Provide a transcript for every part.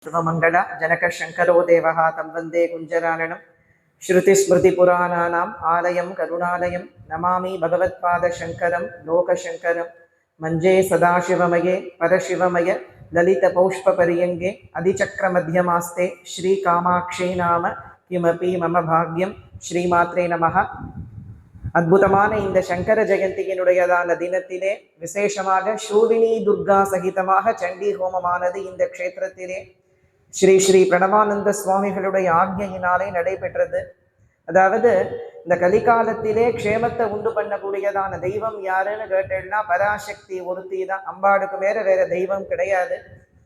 सर्वमंगल जनक शंकरो देवः तं वन्दे कुञ्जराननं श्रुतिस्मृतिपुराणानाम् आलयं करुणालयं नमामि भगवत्पादशङ्करं लोकशङ्करं मञ्जे सदाशिवमये परशिवमय ललितपौष्पपर्यङ्गे अधिचक्रमध्यमास्ते श्रीकामाक्षी नाम किमपि मम भाग्यं श्रीमात्रे नमः. அற்புதமான இந்த சங்கர ஜெயந்தியினுடையதான தினத்திலே விசேஷமாக சூலினி துர்கா சகிதமாக சண்டி ஹோமமானது இந்த க்ஷேத்திரத்திலே ஸ்ரீ ஸ்ரீ பிரணவானந்த சுவாமிகளுடைய ஆக்ஞையினாலே நடைபெற்றது. அதாவது இந்த கலிகாலத்திலே க்ஷேமத்தை உண்டு பண்ணக்கூடியதான தெய்வம் யாருன்னு கேட்டேன்னா பராசக்தி ஒருத்தி தான். அம்பாளுக்கு வேற தெய்வம் கிடையாது.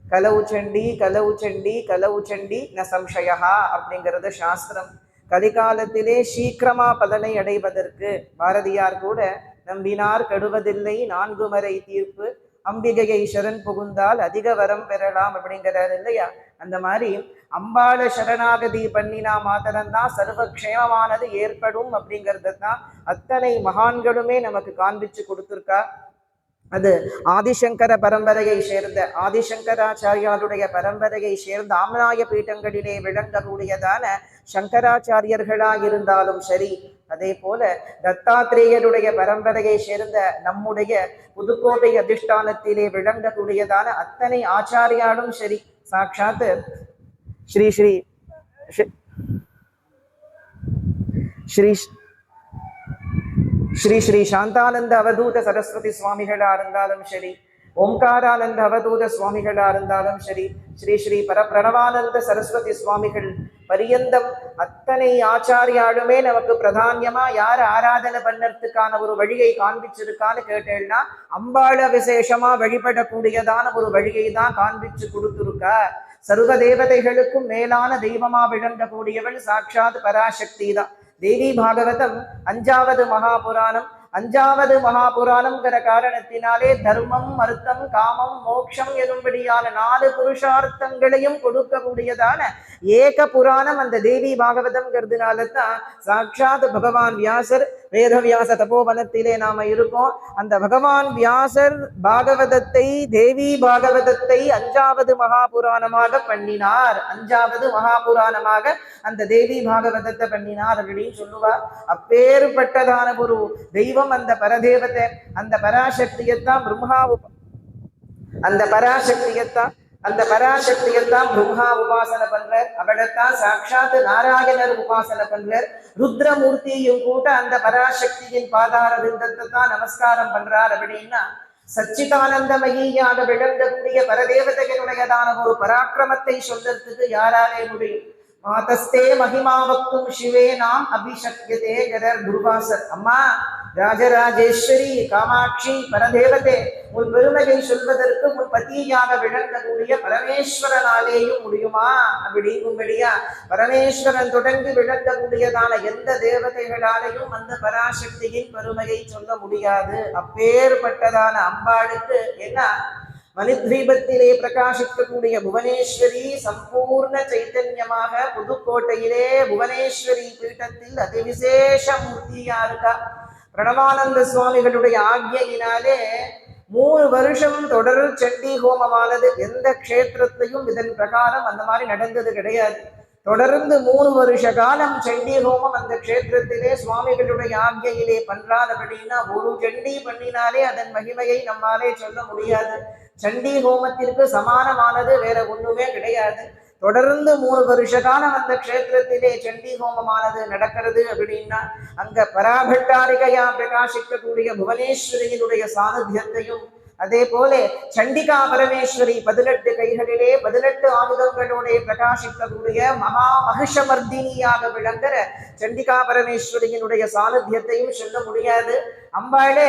கலவு சண்டி கலவு சண்டி கலவு சண்டி ந சம்சயா அப்படிங்கிறது சாஸ்திரம். கலிகாலத்திலே சீக்கிரமா பலனை அடைவதற்கு பாரதியார் கூட நம்பினார் கெடுவதில்லை நான்கு மறை தீர்ப்பு அம்பிகையை சரண் புகுந்தால் அதிக வரம் பெறலாம் அப்படிங்கிறார் இல்லையா? அந்த மாதிரி அம்பாள சரணாகதி பண்ணினா மாத்திரம்தான் சர்வக்ஷேமமானது ஏற்படும் அப்படிங்கிறது தான் அத்தனை மகான்களுமே நமக்கு காண்பிச்சு கொடுத்துருக்கா. அது ஆதிசங்கர பரம்பரையை சேர்ந்த ஆதிசங்கராச்சாரியாருடைய பரம்பரையை சேர்ந்த ஆம்நாய பீட்டங்களிலே விளங்கக்கூடியதான சங்கராச்சாரியர்களாயிருந்தாலும் சரி, அதே போல தத்தாத்திரேயருடைய பரம்பரையை சேர்ந்த நம்முடைய புதுக்கோட்டை அதிஷ்டானத்திலே விளங்கக்கூடியதான அத்தனை ஆச்சாரியாலும் சரி, சாட்சாத் ஸ்ரீ ஸ்ரீ ஸ்ரீ ஸ்ரீ ஸ்ரீ சாந்தானந்த அவதூத சரஸ்வதி சுவாமிகளா இருந்தாலும் சரி, ஓம்காரானந்த அவதூத சுவாமிகளா இருந்தாலும் சரி, ஸ்ரீ ஸ்ரீ பிரணவானந்த சரஸ்வதி சுவாமிகள் பரியந்தம் அத்தனை ஆச்சாரியாலுமே நமக்கு பிரதானியமா யார் ஆராதனை பண்ணறதுக்கான ஒரு வழியை காண்பிச்சிருக்கான்னு கேட்டேன்னா அம்பாள விசேஷமா வழிபடக்கூடியதான ஒரு வழியை தான் காண்பிச்சு கொடுத்துருக்கா. சர்வ தேவதைகளுக்கும் மேலான தெய்வமா விளங்கக்கூடியவள் சாட்சாத் பராசக்தி தான். தேவி பாகவதம் 5வது மகாபுராணம். 5வது மகாபுராணம்ங்கிற காரணத்தினாலே தர்மம் அர்த்தம் காமம் மோட்சம் எனும்படியான 4 புருஷார்த்தங்களையும் கொடுக்கக்கூடியதான ஏக புராணம் அந்த தேவி பாகவதம்ங்கிறதுனால தான் சாட்சாத் பகவான் வியாசர் வேதவியாச தபோவனத்திலே நாம இருக்கோம். அந்த பகவான் வியாசர் பாகவதத்தை தேவி பாகவதத்தை 5வது மகாபுராணமாக பண்ணினார். 5வது மகாபுராணமாக அந்த தேவி பாகவதத்தை பண்ணினார் அப்படின்னு சொல்லுவார். அப்பேற்பட்டதான ஒரு தெய்வம் அந்த பரதேவத்தை, அந்த பராசக்தியத்தான் பிரம்மா அந்த பராசக்தியத்தான் பிரம்மா உபாசனை பண்றார். அவளைத்தான் சாட்சாத் நாராயணர் உபாசனை பண்றார். ருத்ரமூர்த்தியும் கூட அந்த பராசக்தியின் பாதார விந்தத்தை தான் நமஸ்காரம் பண்றார். அப்படின்னா சச்சிதானந்தமயியாக விளங்கக்கூடிய பரதேவதைகளுடையதான ஒரு பராக்கிரமத்தை சொல்றதுக்கு யாராலே முடியும்? மாதஸ்தே மகிமாவக்தும் சிவே நாம் அபிஷக்யதே ஜரர் துர்வாசர். அம்மா ராஜராஜேஸ்வரி காமாட்சி பரதேவதே, உன் பெருமையை சொல்வதற்கு உன் பதியாக விளங்கக்கூடிய பரமேஸ்வரனாலேயும் முடியுமா அப்படிங்கும்படியா பரமேஸ்வரன் தொடங்கி விளங்கக்கூடியதான எந்த தேவதைகளாலேயும் அந்த பராசக்தியின் பெருமையை சொல்ல முடியாது. அப்பேற்பட்டதான அம்பாளுக்கு என்ன மணித்வீபத்திலே பிரகாசிக்கக்கூடிய புவனேஸ்வரி சம்பூர்ண சைத்தன்யமாக புதுக்கோட்டையிலே புவனேஸ்வரி பீட்டத்தில் அதிவிசேஷ மூர்த்தியா இருக்கா. பிரணவானந்த சுவாமிகளுடைய ஆக்ஞையினாலே 3 வருஷம் தொடர் சண்டி ஹோமமானது எந்த க்ஷேத்திரத்தையும் இதன் பிரகாரம் அந்த மாதிரி நடந்தது கிடையாது. தொடர்ந்து 3 வருஷ காலம் சண்டி ஹோமம் அந்த க்ஷேத்திரத்திலே சுவாமிகளுடைய ஆக்ஞையிலே பண்றார். அப்படின்னா ஒரு சண்டி பண்ணினாலே அதன் மகிமையை நம்மாலே சொல்ல முடியாது. சண்டி ஹோமத்திற்கு சமானமானது வேற ஒண்ணுமே கிடையாது. தொடர்ந்து 3 வருஷ காலம் அந்த க்ஷேத்திரத்திலே சண்டி ஹோமமானது நடக்கிறது. அப்படின்னா அங்க பராபட்டாரிகையா பிரகாசிக்கக்கூடிய புவனேஸ்வரியினுடைய சாநித்தியத்தையும், அதே போல சண்டிகா பரமேஸ்வரி 18 கைகளிலே 18 ஆயுதங்களோட பிரகாசிக்கக்கூடிய மகா மகிஷமர்தினியாக விளங்குற சண்டிகா பரமேஸ்வரியினுடைய சாநித்தியத்தையும் சொல்ல முடியாது. அம்பாளே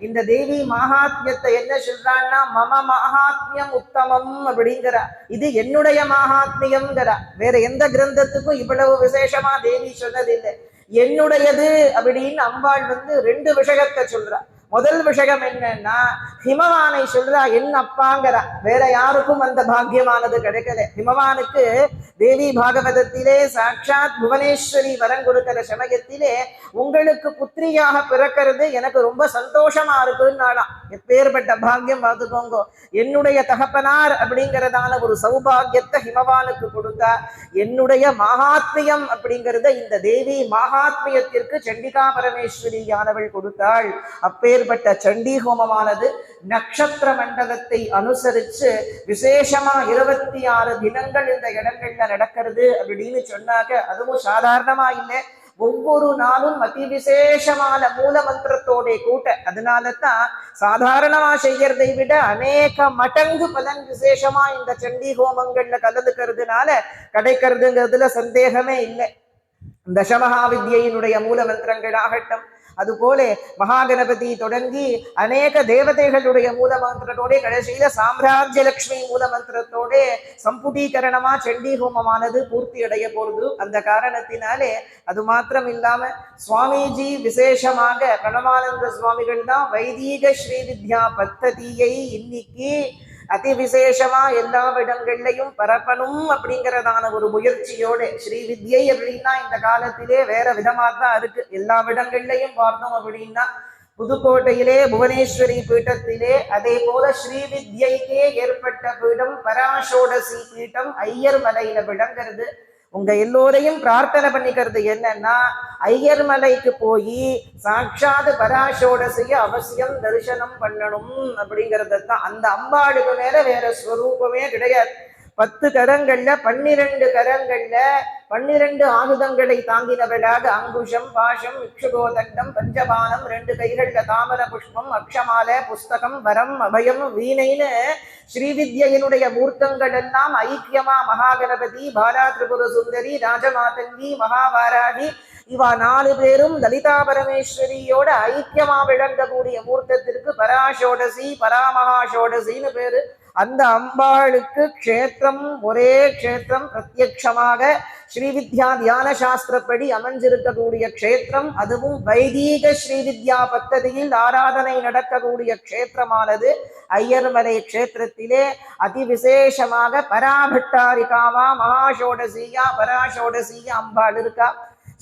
இந்த தேவி மகாத்மியத்தை என்ன சொல்றான்னா மம மகாத்மியம் உத்தமம் அப்படிங்கிறா. இது என்னுடைய மகாத்மியம்ங்கிறா. வேற எந்த கிரந்தத்துக்கும் இவ்வளவு விசேஷமா தேவி சொன்னதில்லை. என்னுடையது அப்படின்னு அம்பாள் 2 விஷயத்தை சொல்றா. முதல் விஷயம் என்னன்னா ஹிமவானை சொல்றா என் அப்பாங்கிறா. வேற யாருக்கும் அந்த பாக்கியமானது கிடைக்கல. ஹிமவானுக்கு தேவி பாகவதத்திலே சாட்சாத் புவனேஸ்வரி வரம் கொடுக்கிற சமயத்திலே உங்களுக்கு புத்திரியாக பிறக்கிறது எனக்கு ரொம்ப சந்தோஷமா இருக்குன்னாலாம். எப்பேற்பட்ட பாக்கியம் பார்த்துக்கோங்க. என்னுடைய தகப்பனார் அப்படிங்கிறதான ஒரு சௌபாகியத்தை ஹிமவானுக்கு கொடுத்தா, என்னுடைய மகாத்மியம் அப்படிங்கிறத இந்த தேவி மகாத்மியத்திற்கு சண்டிகா பரமேஸ்வரியானவள் கொடுத்தாள். அப்பேற்பட்ட சண்டி ஹோமமானது நட்சத்திர மண்டலத்தை அனுசரிச்சு விசேஷமா 26 தினங்கள் இந்த இடங்கள்ல நடக்கிறது அப்படின்னு சொன்னாக்க அதுவும் சாதாரணமா இல்லை. ஒவ்வொரு நாளும் அதி விசேஷமான மூல மந்திரத்தோட கூட்ட. அதனால தான் சாதாரணமா செய்யறதை விட அநேக மடங்கு பலன் விசேஷமா இந்த சண்டி ஹோமங்கள்ல கலந்துக்கிறதுனால கிடைக்கிறதுங்கிறதுல சந்தேகமே இல்லை. தசமகா வித்யினுடைய மூல மந்திரங்கள் ஆகட்டும், அதுபோல மகாகணபதி தொடங்கி அநேக தேவதைகளுடைய மூல மந்திரத்தோட கடைசியில சாம்ராஜ்ய லட்சுமி மூல மந்திரத்தோட சம்புடீகரணமா சண்டி ஹோமமானது பூர்த்தி அடைய போறது. அந்த காரணத்தினாலே அது மாத்திரம் இல்லாம சுவாமிஜி விசேஷமாக பிரணவானந்த சுவாமிகள் தான் வைதீக ஸ்ரீவித்யா பத்ததியை இன்னைக்கு அதி விசேஷமா எல்லா இடங்கள்லையும் பரப்பணும் அப்படிங்கிறதான ஒரு முயற்சியோட ஸ்ரீவித்யை அப்படின்னா இந்த காலத்திலே வேற விதமா தான் இருக்கு. எல்லா இடங்கள்லையும் பார்த்தோம் அப்படின்னா புதுக்கோட்டையிலே புவனேஸ்வரி பீட்டத்திலே, அதே போல ஸ்ரீவித்யைக்கே ஏற்பட்ட பீடம் பராசோடசி பீட்டம் ஐயர் மலையில விளங்குறது. உங்க எல்லோரையும் பிரார்த்தனை பண்ணிக்கிறது என்னன்னா, ஐயர் மலைக்கு போய் சாட்சாத் பராசோடசிய அவசியம் தரிசனம் பண்ணணும் அப்படிங்கிறது தான். அந்த அம்பாளுக்கு மேல வேற ஸ்வரூபமே கிடையாது. 10 கரங்கள்ல 12 கரங்கள்ல 12 ஆயுதங்களை தாங்கினவளாக அங்குஷம் பாஷம் இக்ஷுகோதண்டம் பஞ்சபானம் 2 கைகள்ல தாமர புஷ்பம் அக்ஷமால புஸ்தகம் வரம் அபயம் வீணைன்னு ஸ்ரீவித்யினுடைய மூர்த்தங்கள் எல்லாம் ஐக்கியமா மகாகணபதி பாலா திரிபுர சுந்தரி ராஜமாதங்கி மகாவாராகி இவா 4 பேரும் லலிதா பரமேஸ்வரியோட ஐக்கியமா விளங்கக்கூடிய மூர்த்தத்திற்கு பராசோடசி பராமகாசோடசின்னு பேரு. அந்த அம்பாளுக்கு க்ஷேத்திரம் ஒரே க்ஷேத்திரம் பிரத்யட்சமாக ஸ்ரீவித்யா தியான சாஸ்திரப்படி அமைஞ்சிருக்கக்கூடிய க்ஷேத்திரம், அதுவும் வைதீக ஸ்ரீவித்யா பத்ததியில் ஆராதனை நடக்கக்கூடிய க்ஷேத்திரமானது ஐயர்மலை க்ஷேத்திரத்திலே அதி விசேஷமாக பராபட்டாரிகாவா மகாசோடசியா பராசோடசியா அம்பாள் இருக்கா.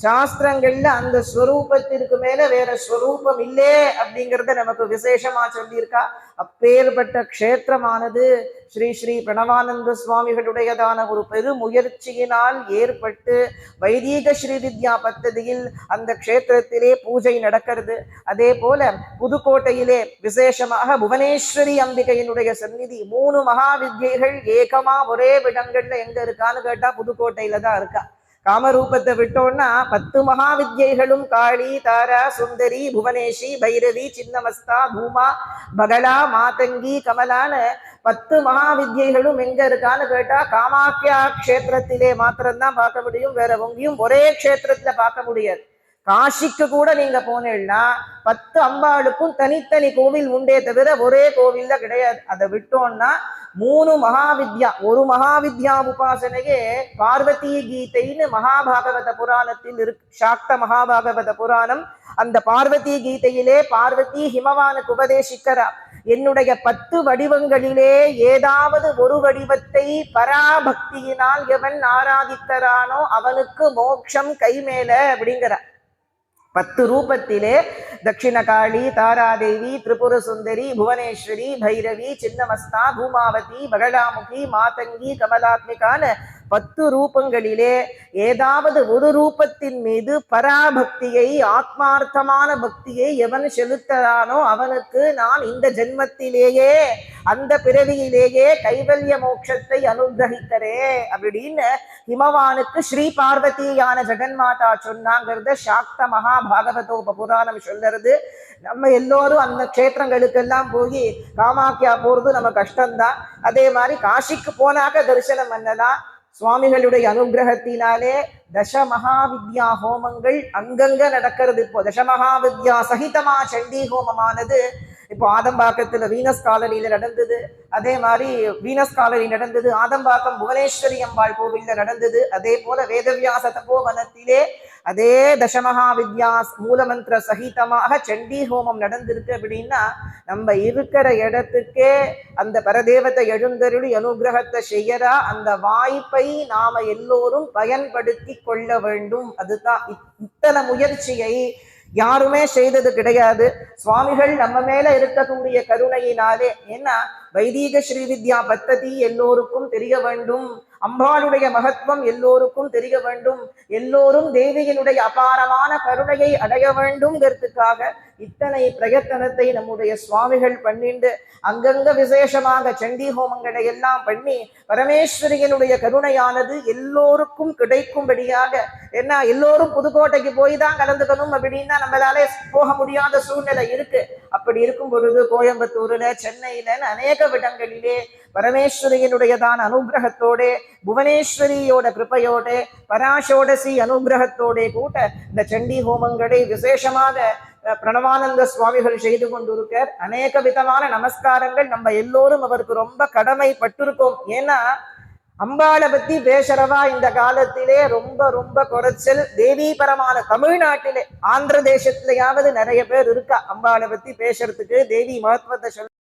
சாஸ்திரங்கள்ல அந்த ஸ்வரூபத்திற்கு மேல வேற ஸ்வரூபம் இல்லே அப்படிங்கிறத நமக்கு விசேஷமா சொல்லியிருக்கா. அப்பேற்பட்ட க்ஷேத்திரமானது ஸ்ரீ ஸ்ரீ பிரணவானந்த சுவாமிகளுடையதான ஒரு பெரு முயற்சியினால் ஏற்பட்டு வைதீக ஸ்ரீவித்யா பத்ததியில் அந்த க்ஷேத்திரத்திலே பூஜை நடக்கிறது. அதே போல புதுக்கோட்டையிலே விசேஷமாக புவனேஸ்வரி அம்பிகையினுடைய சந்நிதி 3 மகாவித்யைகள் ஏகமா ஒரே இடங்கள்ல எங்க இருக்கான்னு கேட்டா புதுக்கோட்டையில தான் இருக்கா. காமரூபத்தை விட்டோம்னா 10 மகாவித்யைகளும் காளி தாரா சுந்தரி புவனேஷி பைரவி சின்னமஸ்தா தூமா பகலா மாதங்கி கமலான்னு 10 மகாவித்யைகளும் எங்க இருக்கான்னு கேட்டா காமாக்கியா க்ஷேத்திரத்திலே மாத்திரம்தான் பார்க்க முடியும். வேற எங்கேயும் ஒரே க்ஷேத்திரத்துல பார்க்க முடியாது. காசிக்கு கூட நீங்க போனீங்கன்னா 10 அம்பாளுக்கும் தனித்தனி கோவில் உண்டே தவிர ஒரே கோவில்ல கிடையாது. அதை விட்டோம்னா 3 மகாவித்யா, ஒரு மகாவித்யா உபாசனையே பார்வதி கீதைன்னு மகாபாகவத புராணத்தில் இருக்கு. சாக்த மகாபாகவத புராணம் அந்த பார்வதி கீதையிலே பார்வதி ஹிமவானுக்கு உபதேசிக்கிறா. என்னுடைய 10 வடிவங்களிலே ஏதாவது ஒரு வடிவத்தை பராபக்தியினால் எவன் ஆராதிக்கிறானோ அவனுக்கு மோட்சம் கைமேல அப்படிங்கிற 10 ரூபத்திலே தட்சிணகாளி தாராதேவி திரிபுர சுந்தரி புவனேஸ்வரி பைரவி சின்னமஸ்தா பூமாவதி பகலாமுகி மாதங்கி கமலாத்மிகான்னு 10 ரூபங்களிலே ஏதாவது ஒரு ரூபத்தின் மீது பராபக்தியை ஆத்மார்த்தமான பக்தியை எவன் செலுத்தறானோ அவனுக்கு நான் இந்த ஜென்மத்திலேயே அந்த பிறவியிலேயே கைவல்ய மோட்சத்தை அனுகிரகிக்கிறே அப்படின்னு ஹிமவானுக்கு ஸ்ரீ பார்வதியான ஜெகன்மாதா சொன்னாங்கிறத சாக்த மகாபாகவதோப புராணம் சொல்லுறது. நம்ம எல்லோரும் அந்த க்ஷேத்திரங்களுக்கெல்லாம் போய் காமாக்கியா போறது நம்ம கஷ்டம்தான். அதே மாதிரி காசிக்கு போனாக்க தரிசனம் பண்ணலாம். சுவாமிகளுடைய அனுகிரகத்தினாலே தசமகாவித்யா ஹோமங்கள் அங்கங்க நடக்கிறது. இப்போ தசமகாவித்யா சகிதமா சண்டி ஹோமமானது இப்போ ஆதம்பாக்கத்துல வீனஸ் காலனியில நடந்தது. அதே மாதிரி வீனஸ் காலனி நடந்தது, ஆதம்பாக்கம் புவனேஸ்வரி அம்பாள் கோவில்ல நடந்தது. அதே போல வேதவியாச தபோவனத்திலே அதே தசமகாவித்யா மூலமந்திர சகிதமாக சண்டி ஹோமம் நடந்திருக்கு. அப்படின்னா நம்ம இருக்கிற இடத்துக்கே அந்த பரதேவத்தை எழுந்தருளி அனுகிரகத்தை செய்யறா. அந்த வாய்ப்பை நாம எல்லோரும் பயன்படுத்தி கொள்ள வேண்டும். அதுதான் இத்தனை முயற்சியை யாருமே செய்தது கிடையாது. சுவாமிகள் நம்ம மேல இருக்கக்கூடிய கருணையினாலே, ஏன்னா வைதீக ஸ்ரீவித்யா பத்ததி எல்லோருக்கும் தெரிய வேண்டும், அம்பாளுடைய மகத்துவம் எல்லோருக்கும் தெரிய வேண்டும், எல்லோரும் தேவியினுடைய அபாரமான கருணையை அடைய வேண்டும்ங்கிறதுக்காக இத்தனை பிரயத்தனத்தை நம்முடைய சுவாமிகள் பண்ணிண்டு அங்கங்க விசேஷமாக சண்டி ஹோமங்களை எல்லாம் பண்ணி பரமேஸ்வரியினுடைய கருணையானது எல்லோருக்கும் கிடைக்கும்படியாக, ஏன்னா எல்லோரும் புதுக்கோட்டைக்கு போய் தான் கலந்துக்கணும் அப்படின்னா நம்மளாலே போக முடியாத சூழ்நிலை இருக்கு. அப்படி இருக்கும் பொழுது கோயம்புத்தூர்ல, சென்னையில அநேக இடங்களிலே பரமேஸ்வரியினுடையதான அனுகிரகத்தோட, புவனேஸ்வரியோட கிருப்பையோட, பராசோடசி அனுகிரகத்தோட கூட இந்த சண்டி ஹோமங்களை விசேஷமாக பிரணவானந்த சுவாமிகள் செய்து கொண்டிருக்கார். அநேக விதமான நமஸ்காரங்கள் நம்ம எல்லோரும் அவருக்கு ரொம்ப கடமைப்பட்டிருக்கோம். ஏன்னா அம்பாளை பத்தி பேசுறவா இந்த காலத்திலே ரொம்ப ரொம்ப குறைச்சல். தேவீபரமான தமிழ்நாட்டிலே, ஆந்திர தேசத்திலேயாவது நிறைய பேர் இருக்கா அம்பாளை பத்தி பேசுறதுக்கு, தேவி மகத்துவத்தை சொல்ல